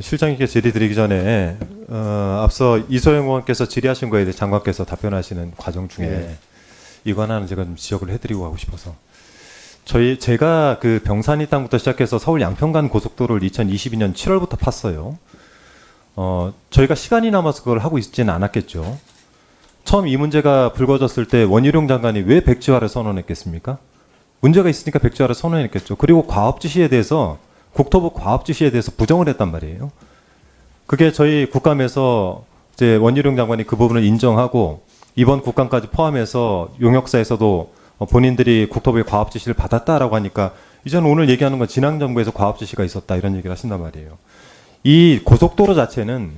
실장님께 질의드리기 전에 앞서 이소영 의원께서 질의하신 거에 대해 장관께서 답변하시는 과정 중에 네. 이거 하나는 제가 좀 지적을 해드리고 가고 싶어서 제가 그 병산이 땅부터 시작해서 서울 양평간 고속도로를 2022년 7월부터 팠어요. 저희가 시간이 남아서 그걸 하고 있지는 않았겠죠. 처음 이 문제가 불거졌을 때 원희룡 장관이 왜 백지화를 선언했겠습니까? 문제가 있으니까 백지화를 선언했겠죠. 그리고 과업 지시에 대해서 국토부 과업 지시에 대해서 부정을 했단 말이에요. 그게 저희 국감에서 이제 원희룡 장관이 그 부분을 인정하고 이번 국감까지 포함해서 용역사에서도 본인들이 국토부의 과업 지시를 받았다라고 하니까 이제는 오늘 얘기하는 건 지난 정부에서 과업 지시가 있었다 이런 얘기를 하신단 말이에요. 이 고속도로 자체는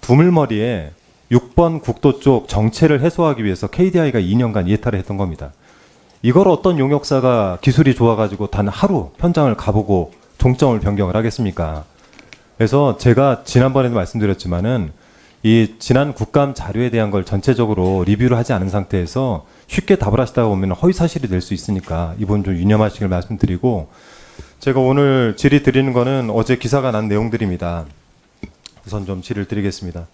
두물머리에 6번 국도 쪽 정체를 해소하기 위해서 KDI가 2년간 이해탈을 했던 겁니다. 이걸 어떤 용역사가 기술이 좋아가지고 단 하루 현장을 가보고 종점을 변경을 하겠습니까? 그래서 제가 지난번에도 말씀드렸지만은 이 지난 국감 자료에 대한 걸 전체적으로 리뷰를 하지 않은 상태에서 쉽게 답을 하시다가 보면 허위사실이 될 수 있으니까 이 부분 좀 유념하시길 말씀드리고, 제가 오늘 질의 드리는 거는 어제 기사가 난 내용들입니다. 우선 좀 질의를 드리겠습니다.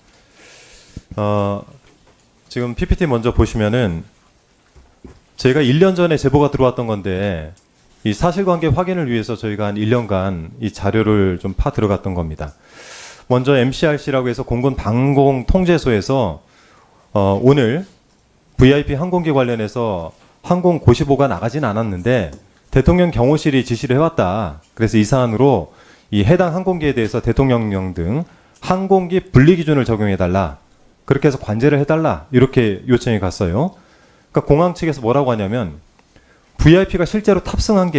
지금 PPT 먼저 보시면은 제가 1년 전에 제보가 들어왔던 건데 이 사실관계 확인을 위해서 저희가 한 1년간 이 자료를 좀 파 들어갔던 겁니다. 먼저 MCRC라고 해서 공군 방공통제소에서 오늘 VIP 항공기 관련해서 항공 고시보가 나가진 않았는데 대통령 경호실이 지시를 해왔다. 그래서 이 사안으로 이 해당 항공기에 대해서 대통령령 등 항공기 분리 기준을 적용해달라. 그렇게 해서 관제를 해달라. 이렇게 요청이 갔어요. 그러니까 공항 측에서 뭐라고 하냐면 VIP가 실제로 탑승한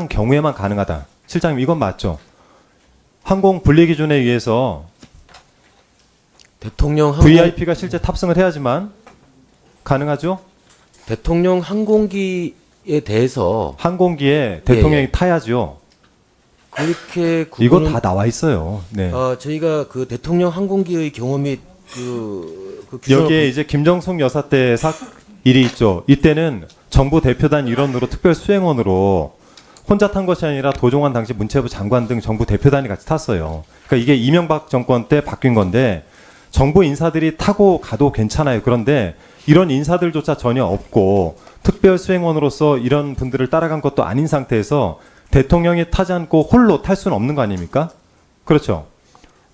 경우에만 가능하다. 실장님 이건 맞죠? 항공 분리 기준에 의해서 대통령 VIP가 실제 탑승을 해야지만 가능하죠? 대통령 항공기에 대해서 항공기에 대통령이 타야죠. 그렇게 이거 구분은, 다 나와 있어요. 네. 저희가 그 대통령 항공기의 경우 및 그 규정을 여기에 이제 김정숙 여사 때 일이 있죠. 이때는 정부 대표단 일원으로 특별 수행원으로 혼자 탄 것이 아니라 도종환 당시 문체부 장관 등 정부 대표단이 같이 탔어요. 그러니까 이게 이명박 정권 때 바뀐 건데 정부 인사들이 타고 가도 괜찮아요. 그런데 이런 인사들조차 전혀 없고 특별 수행원으로서 이런 분들을 따라간 것도 아닌 상태에서 대통령이 타지 않고 홀로 탈 수는 없는 거 아닙니까? 그렇죠.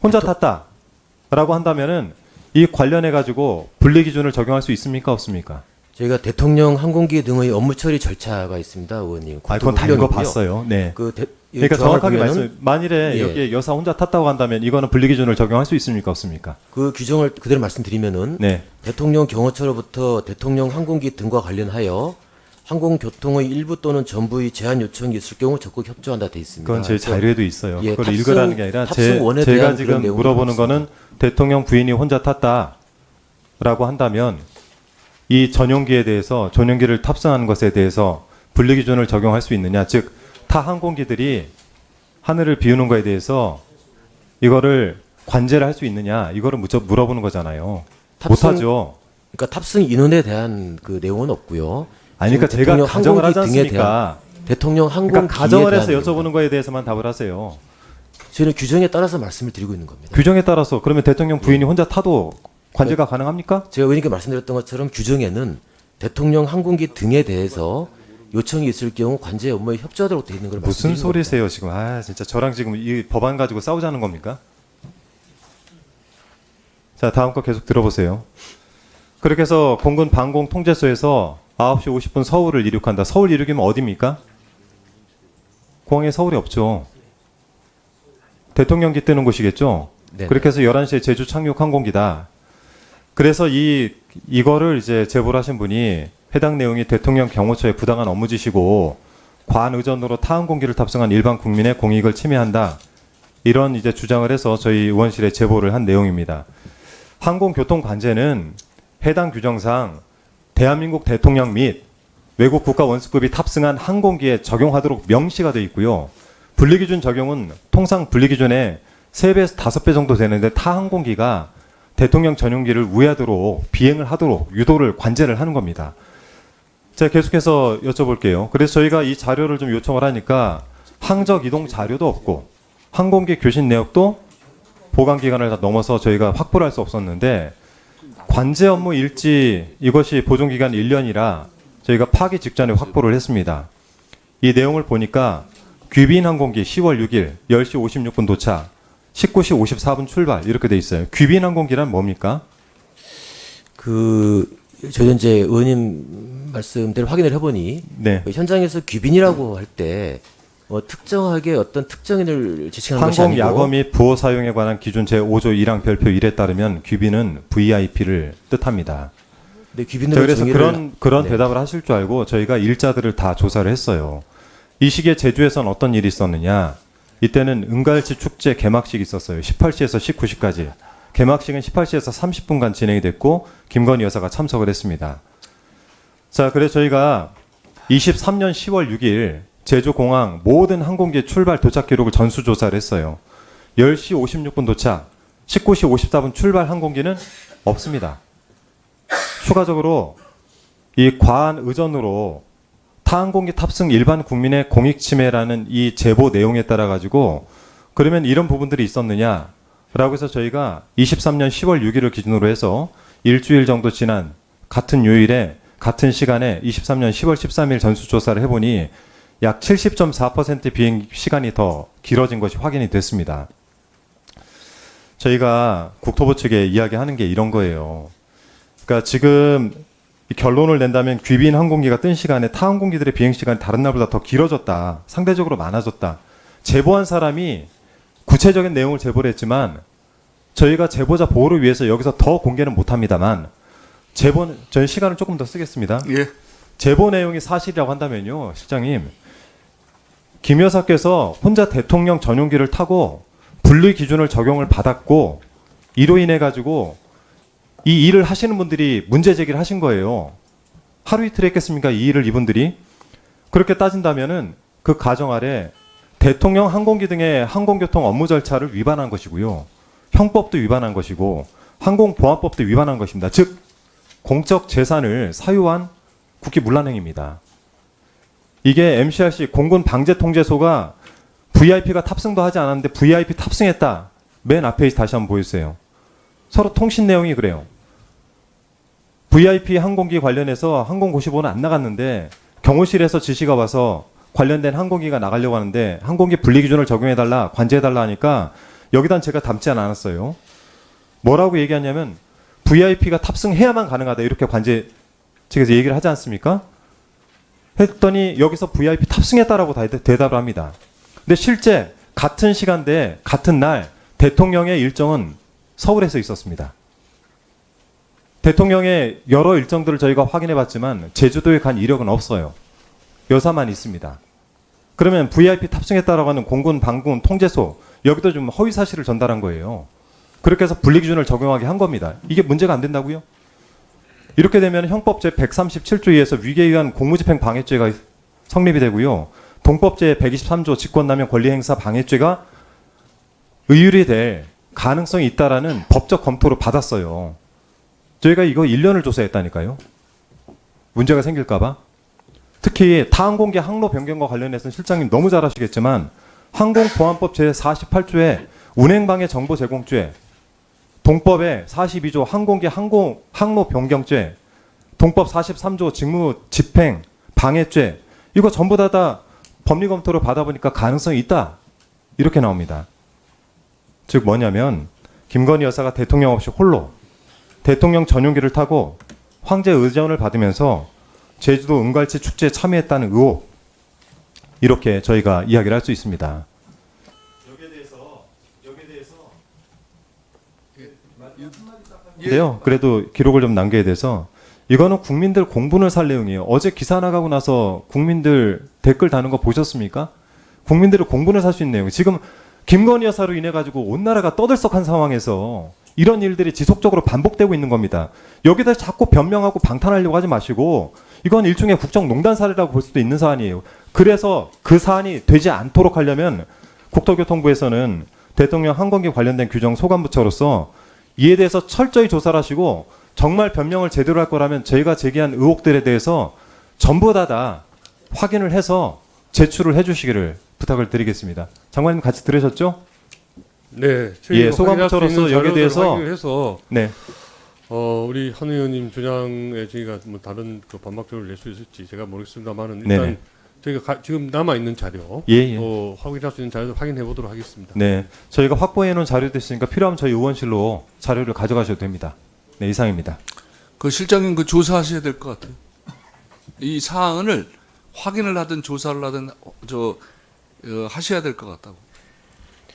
혼자 탔다라고 한다면은 이 관련해 가지고 분리 기준을 적용할 수 있습니까? 없습니까? 저희가 대통령 항공기 등의 업무 처리 절차가 있습니다, 의원님. 그건 다 이거 봤어요. 네. 그러니까 정확하게 만일에 예. 여기 여사 혼자 탔다고 한다면 이거는 분리 기준을 적용할 수 있습니까? 없습니까? 그 규정을 그대로 말씀드리면은 네. 대통령 경호처로부터 대통령 항공기 등과 관련하여 항공교통의 일부 또는 전부의 제한 요청이 있을 경우 적극 협조한다 돼 있습니다. 그건 제 자료에도 있어요. 예, 그걸 읽으라는 게 아니라 탑승원에 제가 대한 지금 그런 내용이 물어보는 있습니다. 거는 대통령 부인이 혼자 탔다라고 한다면 이 전용기에 대해서 전용기를 탑승하는 것에 대해서 분리 기준을 적용할 수 있느냐, 즉 타 항공기들이 하늘을 비우는 거에 대해서 이거를 관제를 할 수 있느냐, 이거를 물어보는 거잖아요. 못하죠. 그러니까 탑승 인원에 대한 그 내용은 없고요. 아니, 그러니까 제가 대통령 가정을 하지 항공기 등에 않습니까? 대통령 항공기에 그러니까 가정을 해서 대한 여쭤보는 거에 대해서만 답을 하세요. 저희는 규정에 따라서 말씀을 드리고 있는 겁니다. 규정에 따라서 그러면 대통령 부인이 혼자 타도 관제가 가능합니까? 제가 의원님께 말씀드렸던 것처럼 규정에는 대통령 항공기 등에 대해서 요청이 있을 경우 관제 업무에 협조하도록 되어 있는 걸 무슨 말씀드리는 겁니다. 소리세요 지금? 아 진짜 저랑 지금 이 법안 가지고 싸우자는 겁니까? 자 다음 거 계속 들어보세요. 그렇게 해서 공군 방공통제소에서 9시 50분 서울을 이륙한다. 서울 이륙이면 어디입니까? 공항에 서울이 없죠. 대통령기 뜨는 곳이겠죠. 네. 그렇게 해서 11시에 제주 착륙 항공기다. 그래서 이거를 이제 제보를 하신 분이 해당 내용이 대통령 경호처의 부당한 업무 지시고 과한 의전으로 타 항공기를 탑승한 일반 국민의 공익을 침해한다. 이런 이제 주장을 해서 저희 의원실에 제보를 한 내용입니다. 항공교통 관제는 해당 규정상 대한민국 대통령 및 외국 국가 원수급이 탑승한 항공기에 적용하도록 명시가 되어 있고요. 분리기준 적용은 통상 분리기준에 3배에서 5배 정도 되는데 타 항공기가 대통령 전용기를 우회하도록 비행을 하도록 유도를 관제를 하는 겁니다. 제가 계속해서 여쭤볼게요. 그래서 저희가 이 자료를 좀 요청을 하니까 항적 이동 자료도 없고 항공기 교신 내역도 보관 기간을 다 넘어서 저희가 확보를 할 수 없었는데 관제 업무 일지 이것이 보존 기간 1년이라 저희가 파기 직전에 확보를 했습니다. 이 내용을 보니까 귀빈 항공기 10월 6일 10시 56분 도착, 19시 54분 출발 이렇게 돼 있어요. 귀빈 항공기란 뭡니까? 저희 이제 의원님 말씀대로 확인을 해보니 네. 그 현장에서 귀빈이라고 할 때 특정하게 어떤 특정인을 지칭하는 것이 항공 아니고 야거 및 부호 사용에 관한 기준 제5조 1항 별표 1에 따르면 귀빈은 VIP를 뜻합니다. 네, 귀빈으로 그래서 정의를 그런 네. 대답을 하실 줄 알고 저희가 일자들을 다 조사를 했어요. 이 시기에 제주에선 어떤 일이 있었느냐? 이때는 은갈치 축제 개막식이 있었어요. 18시에서 19시까지. 개막식은 18시에서 30분간 진행이 됐고 김건희 여사가 참석을 했습니다. 자, 그래서 저희가 23년 10월 6일 제주공항 모든 항공기 출발 도착 기록을 전수조사를 했어요. 10시 56분 도착, 19시 54분 출발 항공기는 없습니다. 추가적으로 이 과한 의전으로 타항공기 탑승 일반 국민의 공익 침해라는 이 제보 내용에 따라 가지고 그러면 이런 부분들이 있었느냐라고 해서 저희가 23년 10월 6일을 기준으로 해서 일주일 정도 지난 같은 요일에 같은 시간에 23년 10월 13일 전수조사를 해보니 약 70.4% 비행 시간이 더 길어진 것이 확인이 됐습니다. 저희가 국토부 측에 이야기하는 게 이런 거예요. 그러니까 지금 결론을 낸다면 귀빈 항공기가 뜬 시간에 타 항공기들의 비행 시간이 다른 날보다 더 길어졌다. 상대적으로 많아졌다. 제보한 사람이 구체적인 내용을 제보를 했지만 저희가 제보자 보호를 위해서 여기서 더 공개는 못합니다만 저희 시간을 조금 더 쓰겠습니다. 예. 제보 내용이 사실이라고 한다면요, 실장님, 김 여사께서 혼자 대통령 전용기를 타고 분리 기준을 적용을 받았고 이로 인해 가지고 이 일을 하시는 분들이 문제 제기를 하신 거예요. 하루 이틀 했겠습니까? 이 일을 이분들이. 그렇게 따진다면은 그 가정 아래 대통령 항공기 등의 항공교통 업무 절차를 위반한 것이고요. 형법도 위반한 것이고 항공보안법도 위반한 것입니다. 즉 공적 재산을 사유한 국기 문란행위입니다. 이게 MCRC 공군 방재통제소가 VIP가 탑승도 하지 않았는데 VIP 탑승했다. 맨 앞에 다시 한번 보여주세요. 서로 통신 내용이 그래요. VIP 항공기 관련해서 항공고시보는 안 나갔는데 경호실에서 지시가 와서 관련된 항공기가 나가려고 하는데 항공기 분리기준을 적용해달라, 관제해달라 하니까 여기단 제가 담지 않았어요. 뭐라고 얘기하냐면 VIP가 탑승해야만 가능하다 이렇게 관제 측에서 얘기를 하지 않습니까? 했더니 여기서 VIP 탑승했다라고 대답을 합니다. 근데 실제 같은 시간대 같은 날 대통령의 일정은 서울에서 있었습니다. 대통령의 여러 일정들을 저희가 확인해 봤지만 제주도에 간 이력은 없어요. 여사만 있습니다. 그러면 VIP 탑승했다라고 하는 공군 방군 통제소 여기도 좀 허위 사실을 전달한 거예요. 그렇게 해서 분리기준을 적용하게 한 겁니다. 이게 문제가 안 된다고요? 이렇게 되면 형법 제 137조에 의해서 위계에 의한 공무집행 방해죄가 성립이 되고요. 동법 제 123조 직권남용 권리행사 방해죄가 의율이 될 가능성이 있다라는 법적 검토를 받았어요. 저희가 이거 1년을 조사했다니까요. 문제가 생길까봐. 특히 타항공기 항로 변경과 관련해서는 실장님 너무 잘 아시겠지만 항공보안법 제48조에 운행방해 정보 제공죄, 동법의 42조 항공기 항로 변경죄, 동법 43조 직무 집행 방해죄 이거 전부 다 법리 검토를 받아보니까 가능성이 있다 이렇게 나옵니다. 즉 뭐냐면 김건희 여사가 대통령 없이 홀로 대통령 전용기를 타고 황제 의전을 받으면서 제주도 은갈치 축제에 참여했다는 의혹 이렇게 저희가 이야기를 할 수 있습니다. 여기에 대해서 근데요. 그래도 기록을 좀 남겨야 돼서 이거는 국민들 공분을 살 내용이에요. 어제 기사 나가고 나서 국민들 댓글 다는 거 보셨습니까? 국민들을 공분을 살 수 있는 내용. 지금 김건희 여사로 인해 가지고 온 나라가 떠들썩한 상황에서 이런 일들이 지속적으로 반복되고 있는 겁니다. 여기다 자꾸 변명하고 방탄하려고 하지 마시고 이건 일종의 국정농단 사례라고 볼 수도 있는 사안이에요. 그래서 그 사안이 되지 않도록 하려면 국토교통부에서는 대통령 항공기 관련된 규정 소관부처로서 이에 대해서 철저히 조사를 하시고 정말 변명을 제대로 할 거라면 저희가 제기한 의혹들에 대해서 전부 다 확인을 해서 제출을 해주시기를 부탁을 드리겠습니다. 장관님 같이 들으셨죠? 네, 예, 소관부처로서 여기에 대해서 확인해서 네, 우리 한 의원님 주장에 저희가 뭐 다른 그 반박적으로 낼 수 있을지 제가 모르겠습니다만은 일단 네네. 저희가 지금 남아 있는 자료, 예, 예. 확인할 수 있는 자료 확인해 보도록 하겠습니다. 네, 저희가 확보해 놓은 자료도 있으니까 필요하면 저희 의원실로 자료를 가져가셔도 됩니다. 네, 이상입니다. 그 실장님 그 조사하셔야 될 것 같아요. 이 사안을 확인을 하든 조사를 하든 하셔야 될 것 같다고.